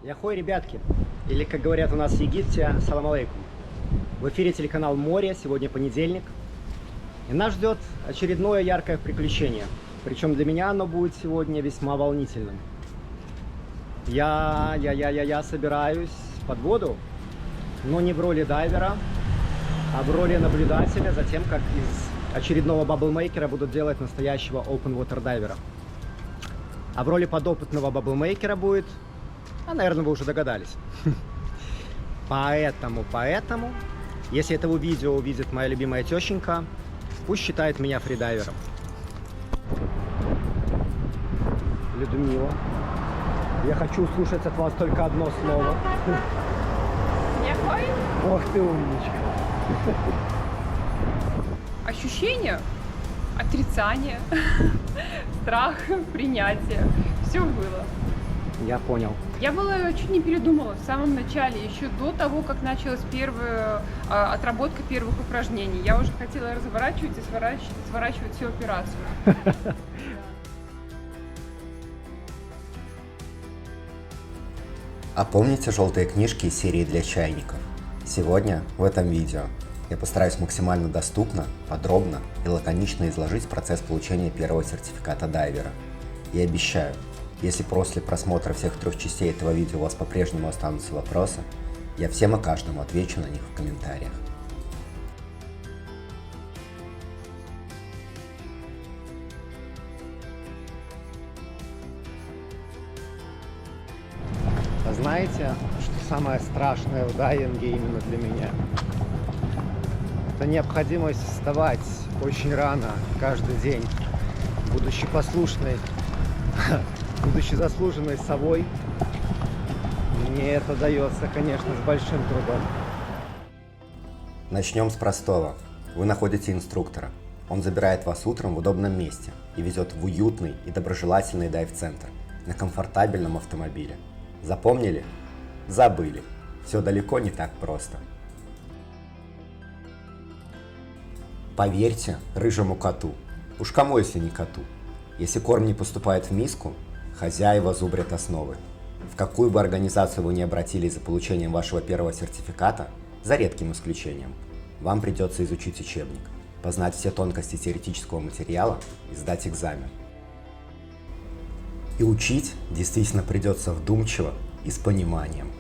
Яхой, ребятки, или, как говорят у нас в Египте, салам алейкум. В эфире телеканал «Море», сегодня понедельник. И нас ждет очередное яркое приключение. Причем для меня оно будет сегодня весьма волнительным. Я собираюсь под воду, но не в роли дайвера, а в роли наблюдателя за тем, как из очередного баблмейкера будут делать настоящего open water дайвера. А в роли подопытного баблмейкера будет... наверное, вы уже догадались. Поэтому, если этого видео увидит моя любимая тещенька, пусть считает меня фридайвером. Людмила, я хочу услышать от вас только одно слово. Яхой? Ох ты умничка. Ощущение, отрицание, страх, принятие. Все было. Я понял. Я была чуть не передумала в самом начале, еще до того, как началась первая отработка первых упражнений. Я уже хотела разворачивать и сворачивать всю операцию. А помните желтые книжки из серии для чайников? Сегодня, в этом видео, я постараюсь максимально доступно, подробно и лаконично изложить процесс получения первого сертификата дайвера. И обещаю, если после просмотра всех 3 частей этого видео у вас по-прежнему останутся вопросы, я всем и каждому отвечу на них в комментариях. А знаете, что самое страшное в дайвинге именно для меня? Это необходимость вставать очень рано, каждый день, будучи послушной, будучи заслуженной совой. Мне это дается, конечно, с большим трудом. Начнем с простого. Вы находите инструктора. Он забирает вас утром в удобном месте и везет в уютный и доброжелательный дайв-центр на комфортабельном автомобиле. Запомнили? Забыли. Все далеко не так просто. Поверьте рыжему коту. Уж кому, если не коту? Если корм не поступает в миску, хозяева зубрят основы. В какую бы организацию вы ни обратились за получением вашего первого сертификата, за редким исключением, вам придется изучить учебник, познать все тонкости теоретического материала и сдать экзамен. И учить действительно придется вдумчиво и с пониманием.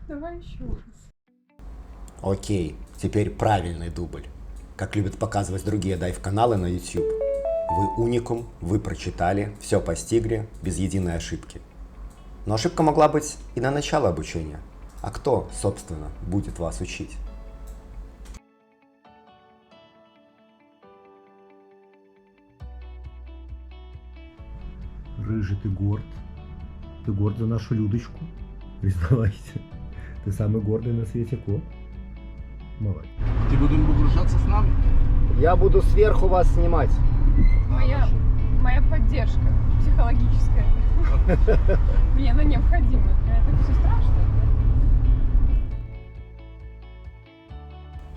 Давай еще раз. Окей, теперь правильный дубль. Как любят показывать другие дайв-каналы на YouTube. Вы уникум, вы прочитали, все постигли, без единой ошибки. Но ошибка могла быть и на начало обучения. А кто, собственно, будет вас учить? Рыжий, ты горд? Ты горд за нашу Людочку? Признавайся. Ты самый гордый на свете кот. Молодец. Ты будем погружаться с нами? Я буду сверху вас снимать. Моя поддержка психологическая. Мне она необходима. Это все страшно.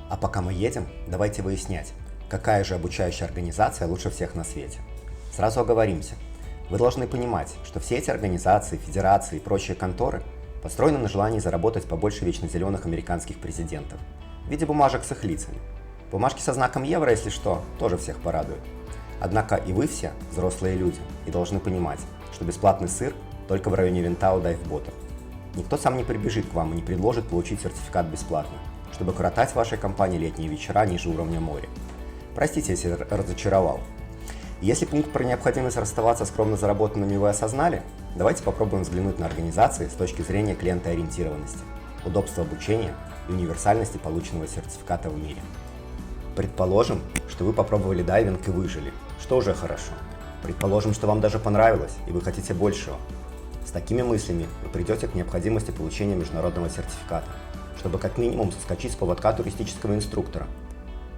А пока мы едем, давайте выяснять, какая же обучающая организация лучше всех на свете. Сразу оговоримся. Вы должны понимать, что все эти организации, федерации и прочие конторы построены на желании заработать побольше вечно зеленых американских президентов в виде бумажек с их лицами. Бумажки со знаком евро, если что, тоже всех порадуют. Однако и вы все взрослые люди и должны понимать, что бесплатный сыр только в районе винта у дайвботов. Никто сам не прибежит к вам и не предложит получить сертификат бесплатно, чтобы коротать в вашей компании летние вечера ниже уровня моря. Простите, если разочаровал. Если пункт про необходимость расставаться с скромно заработанными вы осознали, давайте попробуем взглянуть на организации с точки зрения клиентоориентированности, удобства обучения и универсальности полученного сертификата в мире. Предположим, что вы попробовали дайвинг и выжили, что уже хорошо. Предположим, что вам даже понравилось и вы хотите большего. С такими мыслями вы придете к необходимости получения международного сертификата, чтобы как минимум соскочить с поводка туристического инструктора.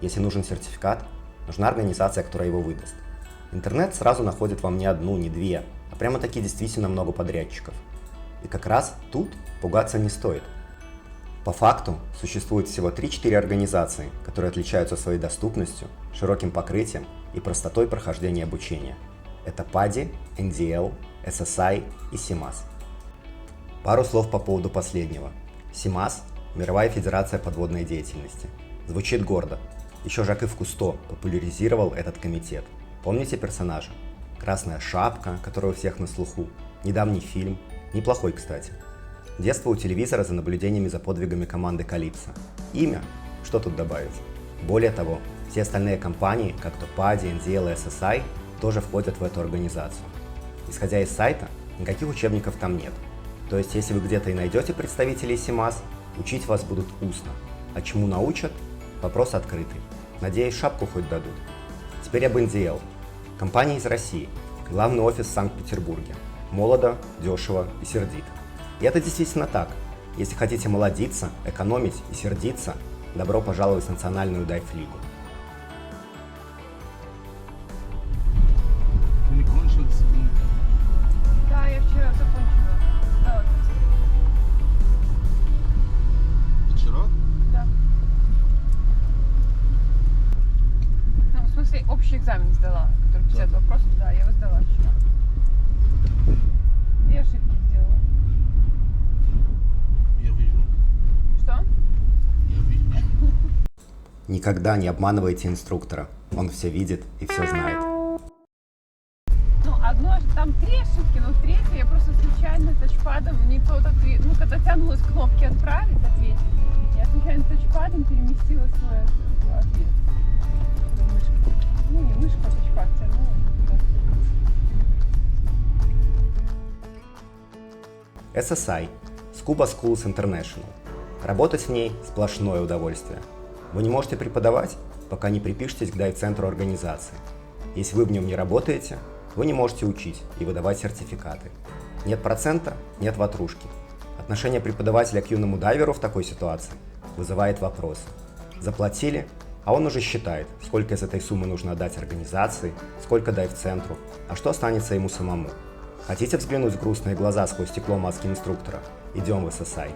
Если нужен сертификат, нужна организация, которая его выдаст. Интернет сразу находит вам не одну, не две, а прямо-таки действительно много подрядчиков. И как раз тут пугаться не стоит. По факту существует всего 3-4 организации, которые отличаются своей доступностью, широким покрытием и простотой прохождения обучения. Это PADI, NDL, SSI и CMAS. Пару слов по поводу последнего. CMAS – Мировая федерация подводной деятельности. Звучит гордо. Еще Жак-Ив Кусто популяризировал этот комитет. Помните персонажа? Красная шапка, которая у всех на слуху. Недавний фильм. Неплохой, кстати. Детство у телевизора за наблюдениями за подвигами команды Калипсо. Имя? Что тут добавить? Более того, все остальные компании, как то PADI, NDL и SSI, тоже входят в эту организацию. Исходя из сайта, никаких учебников там нет. То есть, если вы где-то и найдете представителей CMAS, учить вас будут устно. А чему научат? Вопрос открытый. Надеюсь, шапку хоть дадут. Теперь об NDL. Компания из России. Главный офис в Санкт-Петербурге. Молодо, дешево и сердито. И это действительно так. Если хотите молодиться, экономить и сердиться, добро пожаловать в национальную дайв-лигу. Ты не кончила дисциплину? Да, я вчера закончила. Сдала тест. Вчера? Да. Ну, в смысле, общий экзамен сдала, который 50 вопросов, да, я его сдала вчера. И ошибки сделала. Я вижу. Что? Я вижу. Никогда не обманывайте инструктора. Он все видит и все знает. Ну, одно, там 3 ошибки, но в третьей я просто случайно тачпадом не тот ответ. Ну, когда тянулась к кнопке «Отправить», ответить, я случайно тачпадом переместила свой ответ. Мышку. Ну, не мышку, а тачпад тянула. SSI – Scuba Schools International. Работать в ней – сплошное удовольствие. Вы не можете преподавать, пока не припишетесь к дайв-центру организации. Если вы в нем не работаете, вы не можете учить и выдавать сертификаты. Нет процента – нет ватрушки. Отношение преподавателя к юному дайверу в такой ситуации вызывает вопросы. Заплатили, а он уже считает, сколько из этой суммы нужно отдать организации, сколько дайв-центру, а что останется ему самому. Хотите взглянуть в грустные глаза сквозь стекло маски инструктора? Идем в SSI.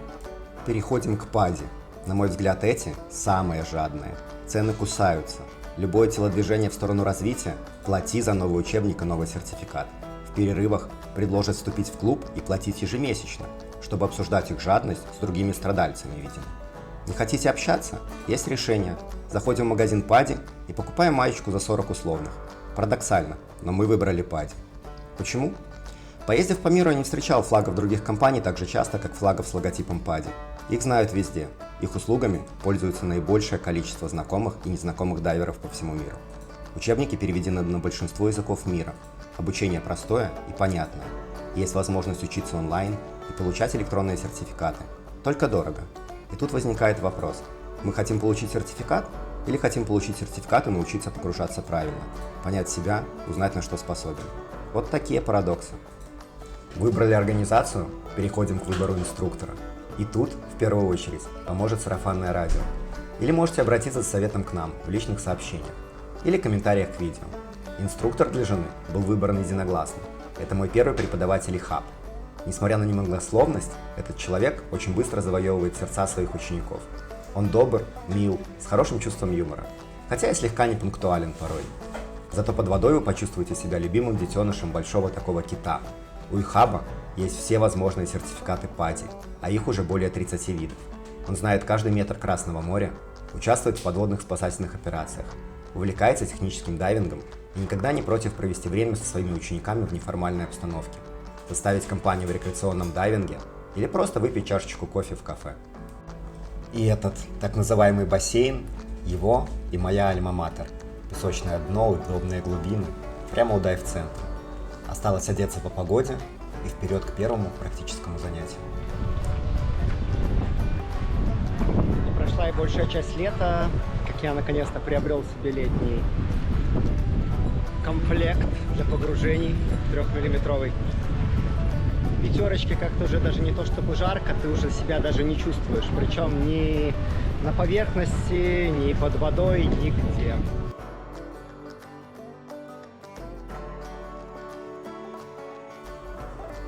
Переходим к PADI. На мой взгляд, эти самые жадные. Цены кусаются. Любое телодвижение в сторону развития – плати за новый учебник и новый сертификат. В перерывах предложат вступить в клуб и платить ежемесячно, чтобы обсуждать их жадность с другими страдальцами, видимо. Не хотите общаться? Есть решение. Заходим в магазин PADI и покупаем маечку за 40 условных. Парадоксально, но мы выбрали PADI. Почему? Поездив по миру, я не встречал флагов других компаний так же часто, как флагов с логотипом PADI. Их знают везде. Их услугами пользуется наибольшее количество знакомых и незнакомых дайверов по всему миру. Учебники переведены на большинство языков мира. Обучение простое и понятное. Есть возможность учиться онлайн и получать электронные сертификаты. Только дорого. И тут возникает вопрос. Мы хотим получить сертификат или хотим получить сертификат и научиться погружаться правильно? Понять себя, узнать, на что способен. Вот такие парадоксы. Выбрали организацию? Переходим к выбору инструктора. И тут, в первую очередь, поможет сарафанное радио. Или можете обратиться за советом к нам в личных сообщениях или комментариях к видео. Инструктор для жены был выбран единогласно. Это мой первый преподаватель ИХАБ. Несмотря на немногословность, этот человек очень быстро завоевывает сердца своих учеников. Он добр, мил, с хорошим чувством юмора, хотя и слегка непунктуален порой. Зато под водой вы почувствуете себя любимым детенышем большого такого кита. У ИХАБа есть все возможные сертификаты PADI, а их уже более 30 видов. Он знает каждый метр Красного моря, участвует в подводных спасательных операциях, увлекается техническим дайвингом и никогда не против провести время со своими учениками в неформальной обстановке, составить компанию в рекреационном дайвинге или просто выпить чашечку кофе в кафе. И этот так называемый бассейн – его и моя альма-матер. Песочное дно, удобные глубины, прямо у дайв-центра. Осталось одеться по погоде и вперед к первому практическому занятию. Прошла и большая часть лета, как я наконец-то приобрел себе летний комплект для погружений 3-миллиметровый. Пятерочки как-то уже даже не то чтобы жарко, ты уже себя даже не чувствуешь. Причем ни на поверхности, ни под водой, нигде.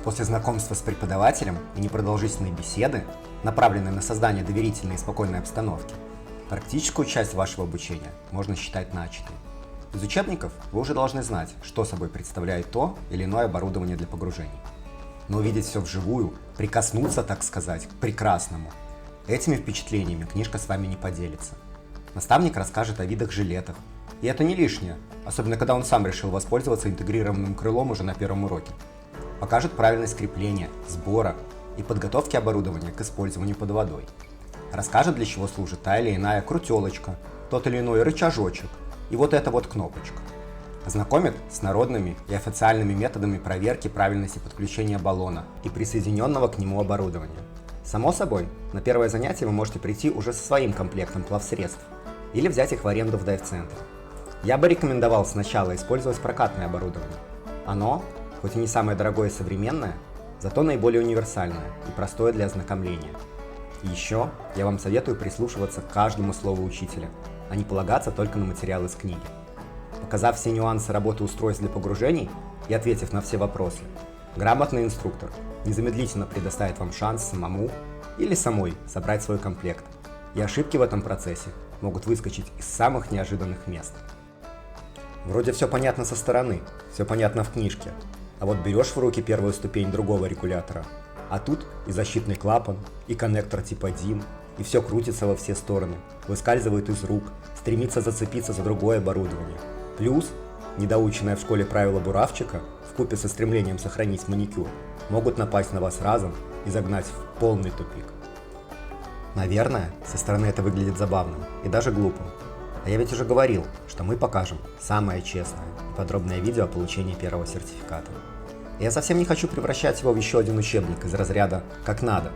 После знакомства с преподавателем и непродолжительной беседы, направленной на создание доверительной и спокойной обстановки, практическую часть вашего обучения можно считать начатой. Из учебников вы уже должны знать, что собой представляет то или иное оборудование для погружений. Но увидеть все вживую, прикоснуться, так сказать, к прекрасному, этими впечатлениями книжка с вами не поделится. Наставник расскажет о видах жилетов, и это не лишнее, особенно когда он сам решил воспользоваться интегрированным крылом уже на первом уроке. Покажет правильность крепления, сбора и подготовки оборудования к использованию под водой. Расскажет, для чего служит та или иная крутелочка, тот или иной рычажочек и вот эта вот кнопочка. Ознакомит с народными и официальными методами проверки правильности подключения баллона и присоединенного к нему оборудования. Само собой, на первое занятие вы можете прийти уже со своим комплектом плавсредств или взять их в аренду в дайв-центре. Я бы рекомендовал сначала использовать прокатное оборудование. Оно, хоть и не самое дорогое и современное, зато наиболее универсальное и простое для ознакомления. И еще я вам советую прислушиваться к каждому слову учителя, а не полагаться только на материал из книги. Показав все нюансы работы устройств для погружений и ответив на все вопросы, грамотный инструктор незамедлительно предоставит вам шанс самому или самой собрать свой комплект, и ошибки в этом процессе могут выскочить из самых неожиданных мест. Вроде все понятно со стороны, все понятно в книжке, а вот берешь в руки первую ступень другого регулятора, а тут и защитный клапан, и коннектор типа DIN, и все крутится во все стороны, выскальзывает из рук, стремится зацепиться за другое оборудование. Плюс, недоученное в школе правило буравчика, вкупе со стремлением сохранить маникюр, могут напасть на вас разом и загнать в полный тупик. Наверное, со стороны это выглядит забавным и даже глупым. А я ведь уже говорил, что мы покажем самое честное и подробное видео о получении первого сертификата. И я совсем не хочу превращать его в еще один учебник из разряда «как надо».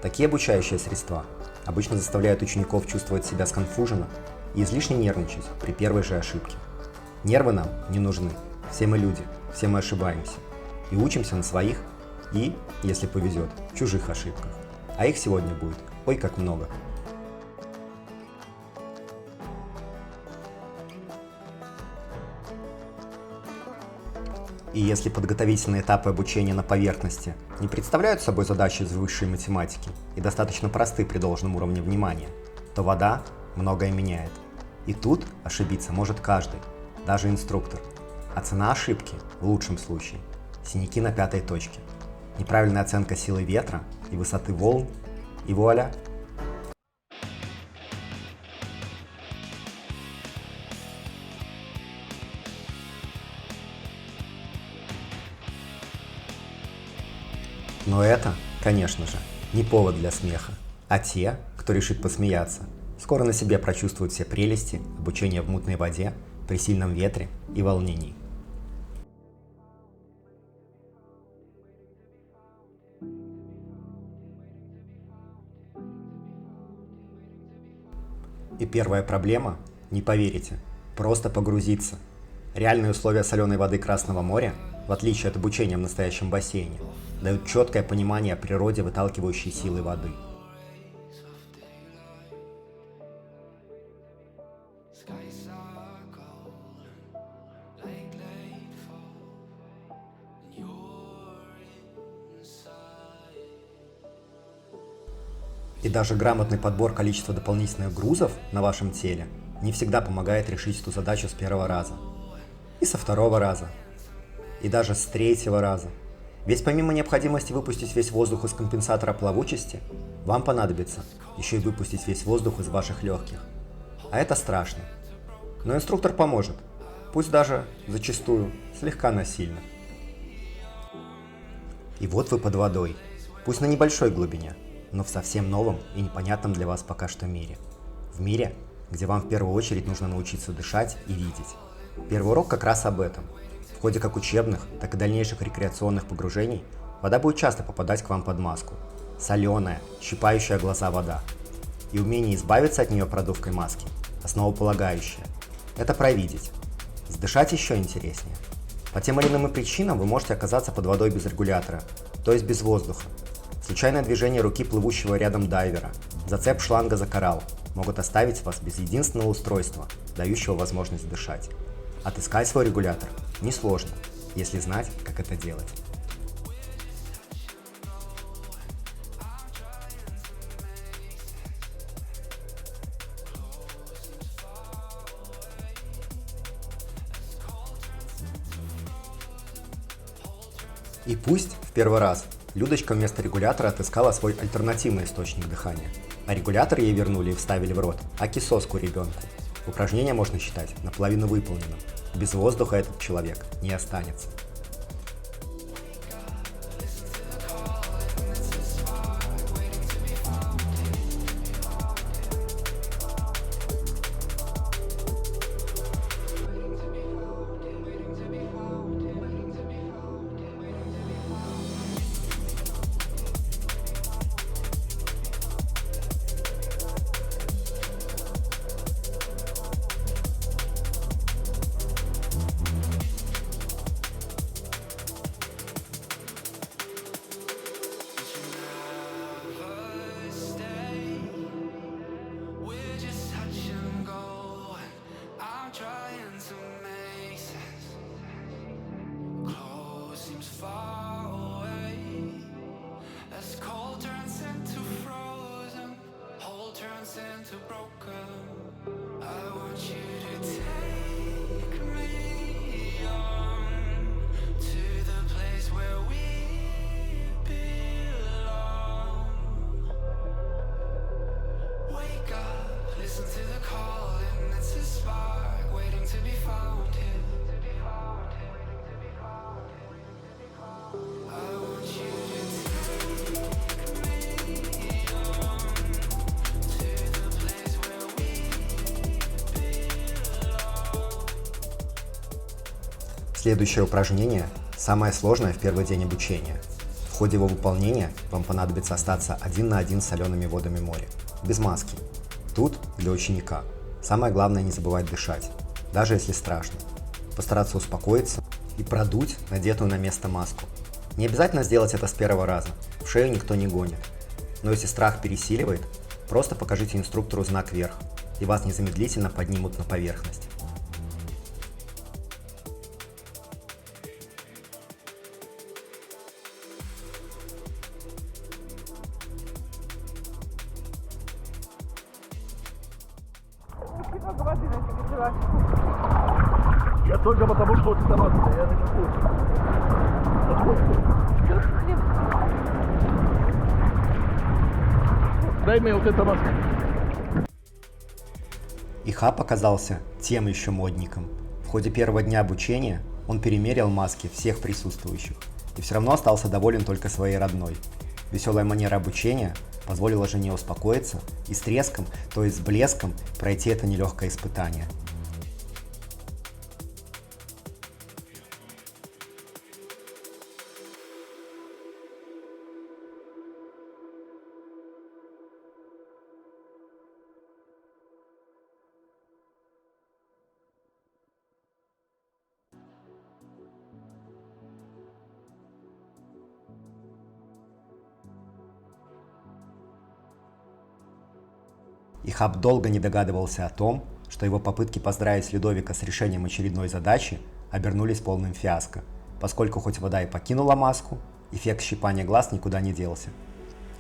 Такие обучающие средства обычно заставляют учеников чувствовать себя сконфуженно и излишне нервничать при первой же ошибке. Нервы нам не нужны. Все мы люди, все мы ошибаемся. И учимся на своих и, если повезет, чужих ошибках. А их сегодня будет ой как много. И если подготовительные этапы обучения на поверхности не представляют собой задачи из высшей математики и достаточно просты при должном уровне внимания, то вода многое меняет. И тут ошибиться может каждый, даже инструктор. А цена ошибки, в лучшем случае, синяки на пятой точке, неправильная оценка силы ветра и высоты волн, и вуаля! Но это, конечно же, не повод для смеха, а те, кто решит посмеяться, скоро на себе прочувствуют все прелести обучения в мутной воде при сильном ветре и волнении. И первая проблема, не поверите, просто погрузиться. Реальные условия соленой воды Красного моря, в отличие от обучения в настоящем бассейне, дают четкое понимание о природе выталкивающей силы воды. И даже грамотный подбор количества дополнительных грузов на вашем теле не всегда помогает решить эту задачу с первого раза. И со второго раза. И даже с третьего раза. Ведь помимо необходимости выпустить весь воздух из компенсатора плавучести, вам понадобится еще и выпустить весь воздух из ваших легких. А это страшно. Но инструктор поможет, пусть даже, зачастую, слегка насильно. И вот вы под водой, пусть на небольшой глубине, но в совсем новом и непонятном для вас пока что мире. В мире, где вам в первую очередь нужно научиться дышать и видеть. Первый урок как раз об этом. В ходе как учебных, так и дальнейших рекреационных погружений вода будет часто попадать к вам под маску. Соленая, щипающая глаза вода. И умение избавиться от нее продувкой маски – основополагающее. Это провидеть. Сдышать еще интереснее. По тем или иным причинам вы можете оказаться под водой без регулятора, то есть без воздуха. Случайное движение руки плывущего рядом дайвера, зацеп шланга за коралл могут оставить вас без единственного устройства, дающего возможность дышать. Отыскать свой регулятор несложно, если знать, как это делать. И пусть в первый раз Людочка вместо регулятора отыскала свой альтернативный источник дыхания, а регулятор ей вернули и вставили в рот аки-соску ребенку. Упражнение можно считать наполовину выполненным. Без воздуха этот человек не останется. Следующее упражнение самое сложное в первый день обучения. В ходе его выполнения вам понадобится остаться 1 на 1 с солеными водами моря, без маски. Тут для ученика самое главное не забывать дышать, даже если страшно. Постараться успокоиться и продуть надетую на место маску. Не обязательно сделать это с первого раза, в шею никто не гонит. Но если страх пересиливает, просто покажите инструктору знак вверх, и вас незамедлительно поднимут на поверхность. Много воды на тебе пила. Я только потому, что вот это маска, я на какую. Дай мне вот это маска. Ихаб оказался тем еще модником. В ходе первого дня обучения он перемерил маски всех присутствующих и все равно остался доволен только своей родной. Веселая манера обучения позволила жене успокоиться и с треском, то есть с блеском, пройти это нелегкое испытание. Ихаб долго не догадывался о том, что его попытки поздравить Людовика с решением очередной задачи обернулись полным фиаско, поскольку хоть вода и покинула маску, эффект щипания глаз никуда не делся.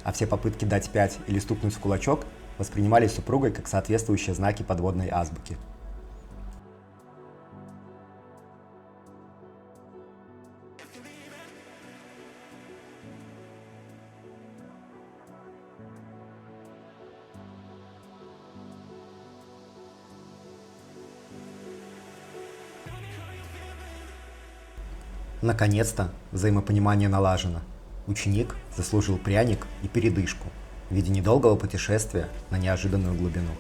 А все попытки дать 5 или стукнуть в кулачок воспринимались супругой как соответствующие знаки подводной азбуки. Наконец-то взаимопонимание налажено. Ученик заслужил пряник и передышку в виде недолгого путешествия на неожиданную глубину.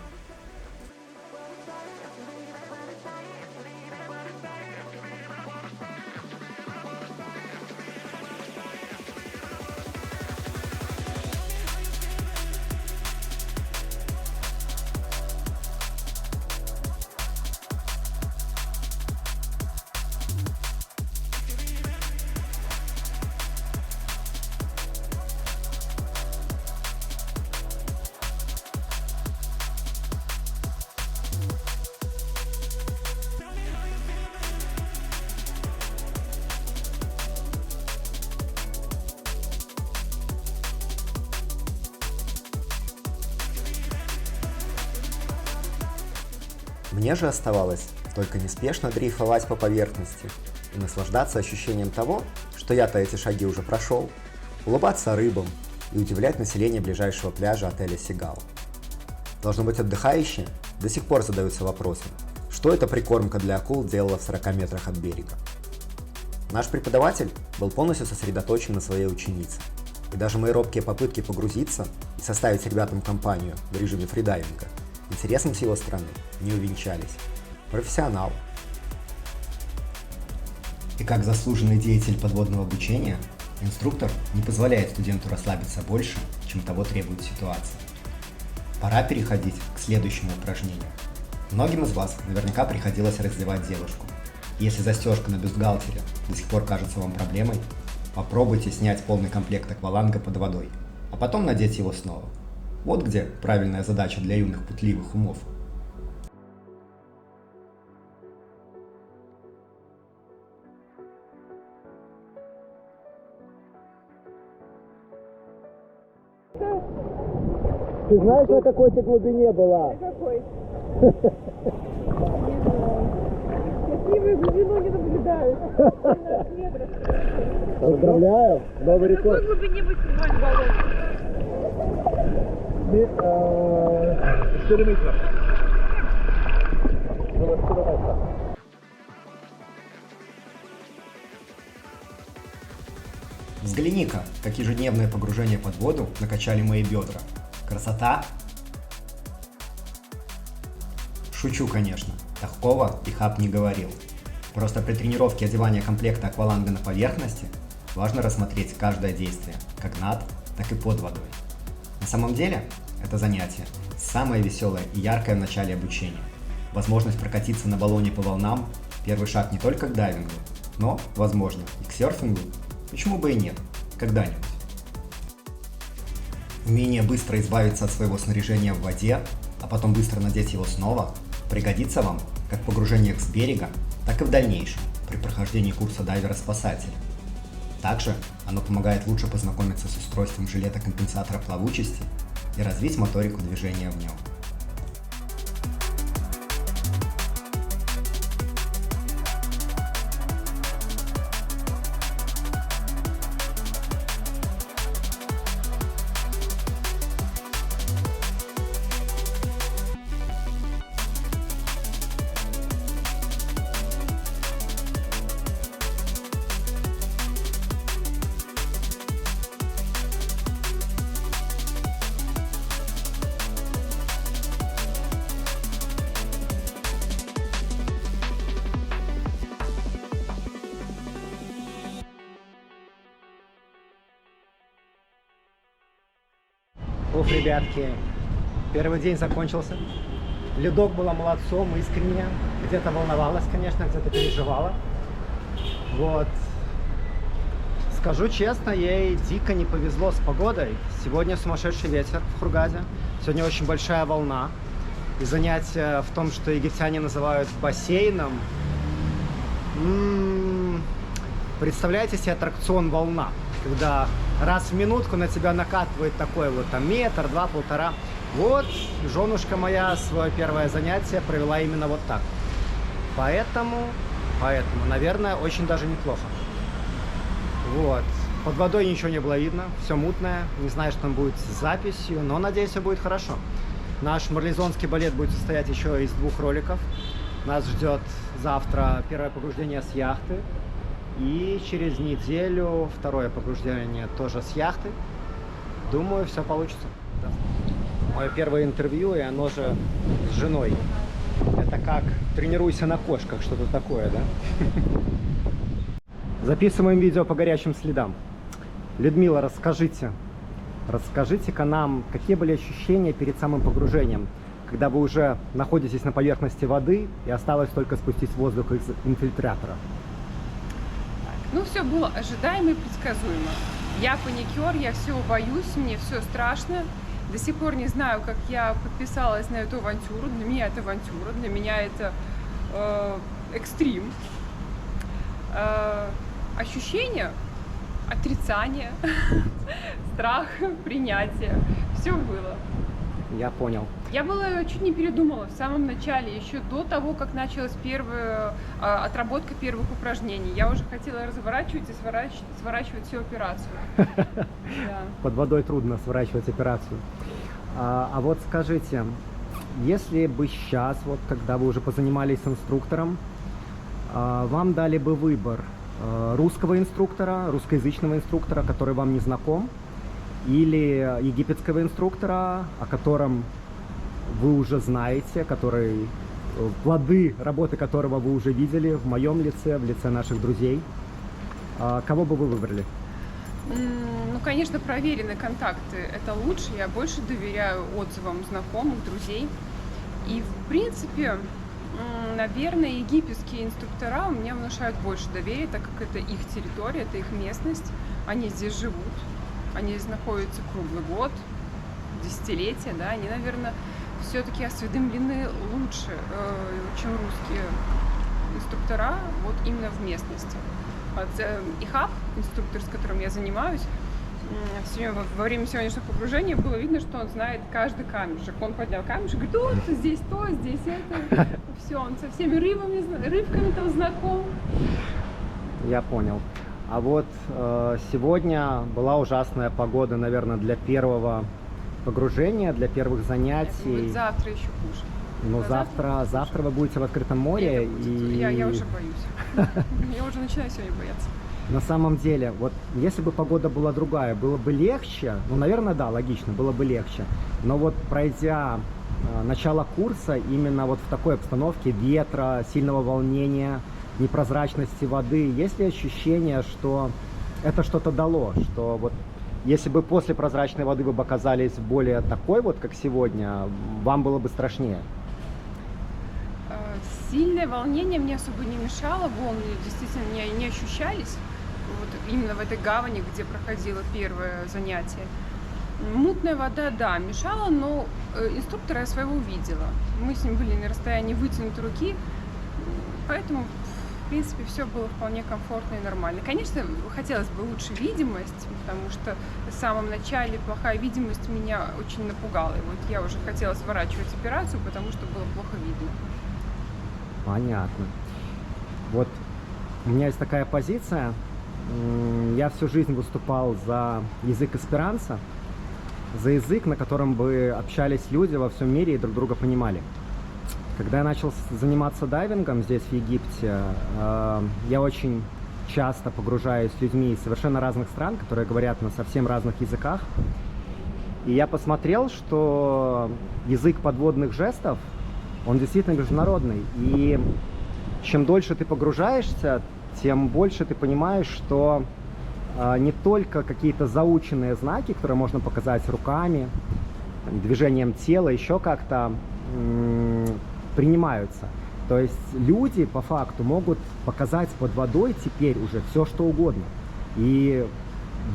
Мне же оставалось только неспешно дрейфовать по поверхности, и наслаждаться ощущением того, что я-то эти шаги уже прошел, улыбаться рыбам и удивлять население ближайшего пляжа отеля «Сигал». Должно быть, отдыхающие до сих пор задаются вопросом, что эта прикормка для акул делала в 40 метрах от берега. Наш преподаватель был полностью сосредоточен на своей ученице, и даже мои робкие попытки погрузиться и составить ребятам компанию в режиме фридайвинга интересом с его стороны не увенчались. Профессионал. И как заслуженный деятель подводного обучения, инструктор не позволяет студенту расслабиться больше, чем того требует ситуация. Пора переходить к следующему упражнению. Многим из вас наверняка приходилось раздевать девушку. Если застежка на бюстгальтере до сих пор кажется вам проблемой, попробуйте снять полный комплект акваланга под водой, а потом надеть его снова. Вот где правильная задача для юных пытливых умов. Ты знаешь, на какой ты глубине была? Какой? Какие вы глубину не наблюдают? Поздравляю, новый На рекорд. какой глубине вы снимали баллон? 4 метра. Взгляни-ка, как ежедневное погружение под воду накачали мои бедра. Красота? Шучу, конечно. Такого и Хаб не говорил. Просто при тренировке одевания комплекта акваланга на поверхности важно рассмотреть каждое действие, как над, так и под водой. На самом деле, это занятие самое веселое и яркое в начале обучения. Возможность прокатиться на баллоне по волнам – первый шаг не только к дайвингу, но, возможно, и к серфингу. Почему бы и нет? Когда-нибудь. Умение быстро избавиться от своего снаряжения в воде, а потом быстро надеть его снова, пригодится вам как в погружениях с берега, так и в дальнейшем при прохождении курса дайвера-спасателя. Также оно помогает лучше познакомиться с устройством жилета-компенсатора плавучести и развить моторику движения в нем. Ух, ребятки, первый день закончился. Ледок была молодцом, искренне. Где-то волновалась, конечно, где-то переживала. Вот. Скажу честно, ей дико не повезло с погодой. Сегодня сумасшедший ветер в Хургаде. Сегодня очень большая волна. И занятие в том, что египтяне называют бассейном. Представляете себе аттракцион «Волна», когда раз в минутку на тебя накатывает такой вот там метр, два, полтора. Вот женушка моя свое первое занятие провела именно вот так. Поэтому, наверное, очень даже неплохо. Вот. Под водой ничего не было видно, все мутное. Не знаю, что там будет с записью, но надеюсь, все будет хорошо. Наш марлезонский балет будет состоять еще из 2 роликов. Нас ждет завтра первое погруждение с яхты. И через неделю второе погруждение тоже с яхты. Думаю, все получится. Да. Мое первое интервью, и оно же с женой. Это как «Тренируйся на кошках», что-то такое, да? Записываем видео по горячим следам. Людмила, расскажите-ка нам, какие были ощущения перед самым погружением, когда вы уже находитесь на поверхности воды и осталось только спустить воздух из инфильтратора. Ну, все было ожидаемо и предсказуемо. Я паникер, я всего боюсь, мне все страшно. До сих пор не знаю, как я подписалась на эту авантюру. Для меня это авантюра, для меня это экстрим. Ощущения, отрицание, страх, принятие. Все было. Я понял. Я была чуть не передумала в самом начале, еще до того, как началась первая отработка первых упражнений. Я уже хотела разворачивать и сворачивать всю операцию. Да. Под водой трудно сворачивать операцию. А вот скажите, если бы сейчас, вот когда вы уже позанимались с инструктором, вам дали бы выбор русского инструктора, русскоязычного инструктора, который вам не знаком, или египетского инструктора, о котором вы уже знаете, который, плоды работы которого вы уже видели в моем лице, в лице наших друзей, кого бы вы выбрали? Ну, конечно, проверенные контакты — это лучше. Я больше доверяю отзывам знакомых, друзей. И, в принципе, наверное, египетские инструктора у меня внушают больше доверия, так как это их территория, это их местность. Они здесь живут, они здесь находятся круглый год, десятилетия, да. Они, наверное, все-таки осведомлены лучше, чем русские инструктора, вот именно в местности. ИХАП, инструктор, с которым я занимаюсь, во время сегодняшнего погружения было видно, что он знает каждый камешек. Он поднял камешек, говорит: вот здесь то, здесь это. Все, он со всеми рыбками там знаком. Я понял. А вот сегодня была ужасная погода, наверное, для первого погружения, для первых занятий. Будет завтра еще хуже. Но завтра вы будете в открытом море. Я уже боюсь. Я уже начинаю сегодня бояться. На самом деле, вот если бы погода была другая, было бы легче. Ну, наверное, да, логично, было бы легче. Но вот пройдя начало курса именно вот в такой обстановке ветра, сильного волнения, непрозрачности воды, есть ли ощущение, что это что-то дало, что вот если бы после прозрачной воды вы бы оказались более такой вот, как сегодня, вам было бы страшнее? Сильное волнение мне особо не мешало, волны действительно не ощущались. Вот именно в этой гавани, где проходило первое занятие. Мутная вода, да, мешала, но инструктора я своего видела. Мы с ним были на расстоянии вытянутой руки, поэтому, в принципе, все было вполне комфортно и нормально. Конечно, хотелось бы лучше видимость, потому что в самом начале плохая видимость меня очень напугала. И вот я уже хотела сворачивать операцию, потому что было плохо видно. Понятно. Вот у меня есть такая позиция. Я всю жизнь выступал за язык эсперанто, за язык, на котором бы общались люди во всем мире и друг друга понимали. Когда я начал заниматься дайвингом здесь, в Египте, я очень часто погружаюсь с людьми из совершенно разных стран, которые говорят на совсем разных языках. И я посмотрел, что язык подводных жестов, он действительно международный. И чем дольше ты погружаешься, тем больше ты понимаешь, что не только какие-то заученные знаки, которые можно показать руками, движением тела, еще как-то принимаются. То есть люди по факту могут показать под водой теперь уже все, что угодно. И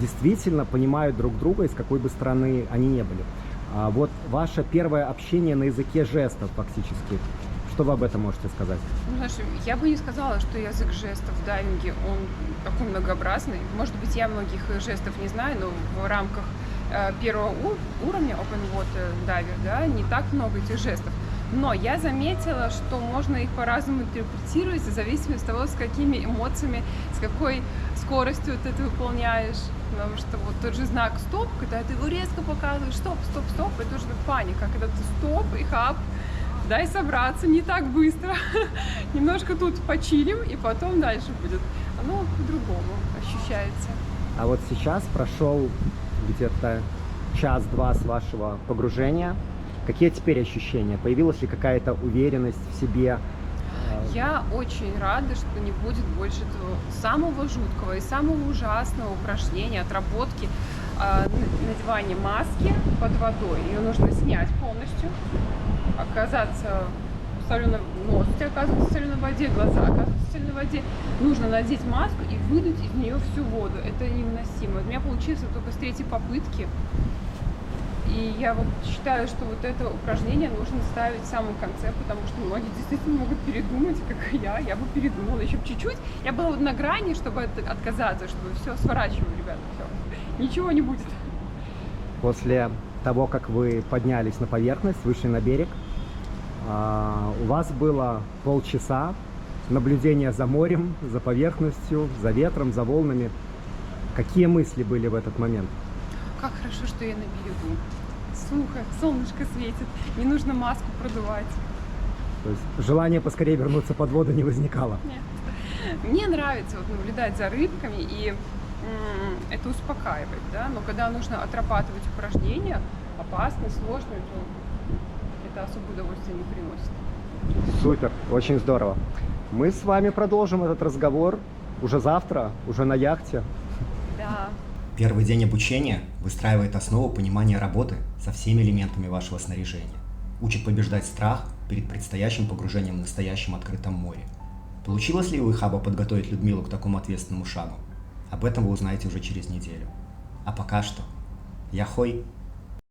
действительно понимают друг друга, из какой бы страны они не были. А вот ваше первое общение на языке жестов фактически. Что вы об этом можете сказать? Ну, знаешь, я бы не сказала, что язык жестов в дайвинге, он такой многообразный. Может быть, я многих жестов не знаю, но в рамках первого уровня Open Water Diver, да, не так много этих жестов. Но я заметила, что можно их по-разному интерпретировать, в зависимости от того, с какими эмоциями, с какой скоростью ты это выполняешь. Потому что вот тот же знак «стоп», когда ты его резко показываешь, «стоп, стоп, стоп», это уже паника. Когда ты «стоп» и «хап», дай собраться, не так быстро. Немножко тут почилим, и потом дальше будет. Оно по-другому ощущается. А вот сейчас прошел где-то час-два с вашего погружения. Какие теперь ощущения? Появилась ли какая-то уверенность в себе? Я очень рада, что не будет больше этого самого жуткого и самого ужасного упражнения, отработки надевания маски под водой. Ее нужно снять полностью, оказаться в соленой, нос оказывается в соленой воде, глаза оказываются в соленой воде. Нужно надеть маску и выдуть из нее всю воду. Это невыносимо. У меня получилось только с третьей попытки. И я вот считаю, что вот это упражнение нужно ставить в самом конце, потому что многие действительно могут передумать, как и я. Я бы передумала еще чуть-чуть. Я была на грани, чтобы отказаться, чтобы все, сворачиваю, ребята, все. Ничего не будет. После того, как вы поднялись на поверхность, вышли на берег, у вас было полчаса наблюдения за морем, за поверхностью, за ветром, за волнами. Какие мысли были в этот момент? Как хорошо, что я на берегу. Сухо, солнышко светит, не нужно маску продувать. То есть желание поскорее вернуться под воду не возникало? Нет. Мне нравится вот наблюдать за рыбками, и это успокаивает, да? Но когда нужно отрабатывать упражнения, опасные, сложные, то это особое удовольствие не приносит. Супер, очень здорово. Мы с вами продолжим этот разговор уже завтра, уже на яхте. Да. Первый день обучения выстраивает основу понимания работы со всеми элементами вашего снаряжения. Учит побеждать страх перед предстоящим погружением в настоящем открытом море. Получилось ли у Ихаба подготовить Людмилу к такому ответственному шагу? Об этом вы узнаете уже через неделю. А пока что, яхой!